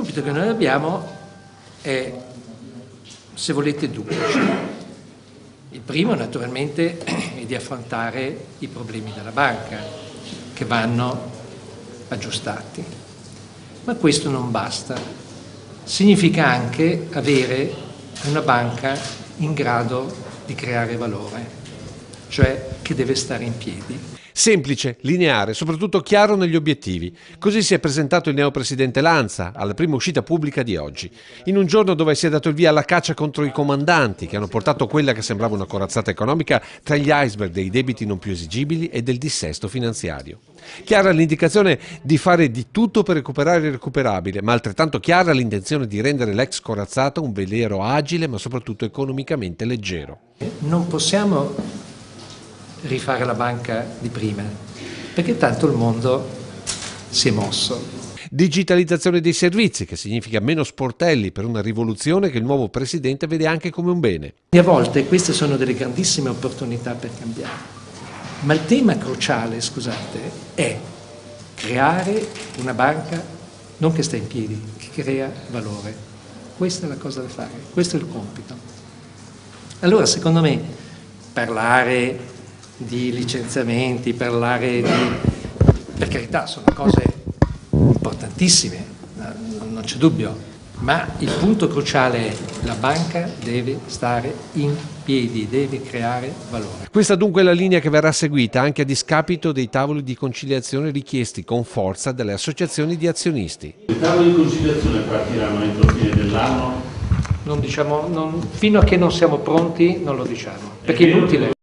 compito che noi abbiamo è, se volete, duplice. Il primo naturalmente è di affrontare i problemi della banca, che vanno aggiustati. Ma questo non basta. Significa anche avere una banca in grado di creare valore, cioè che deve stare in piedi. Semplice, lineare, soprattutto chiaro negli obiettivi. Così si è presentato il neopresidente Lanza alla prima uscita pubblica di oggi, in un giorno dove si è dato il via alla caccia contro i comandanti che hanno portato quella che sembrava una corazzata economica tra gli iceberg dei debiti non più esigibili e del dissesto finanziario. Chiara l'indicazione di fare di tutto per recuperare il recuperabile, ma altrettanto chiara l'intenzione di rendere l'ex corazzata un velero agile ma soprattutto economicamente leggero. Non possiamo rifare la banca di prima, perché tanto il mondo si è mosso. Digitalizzazione dei servizi, che significa meno sportelli per una rivoluzione che il nuovo presidente vede anche come un bene. E a volte queste sono delle grandissime opportunità per cambiare. Ma il tema cruciale, scusate, è creare una banca non che sta in piedi, che crea valore. Questa è la cosa da fare, questo è il compito. Allora, secondo me, parlare di licenziamenti, parlare di... per carità, sono cose importantissime, non c'è dubbio, ma il punto cruciale è la banca deve stare in piedi, deve creare valore. Questa dunque è la linea che verrà seguita anche a discapito dei tavoli di conciliazione richiesti con forza dalle associazioni di azionisti. I tavoli di conciliazione partiranno entro la fine dell'anno? Non diciamo, fino a che non siamo pronti non lo diciamo, perché è inutile.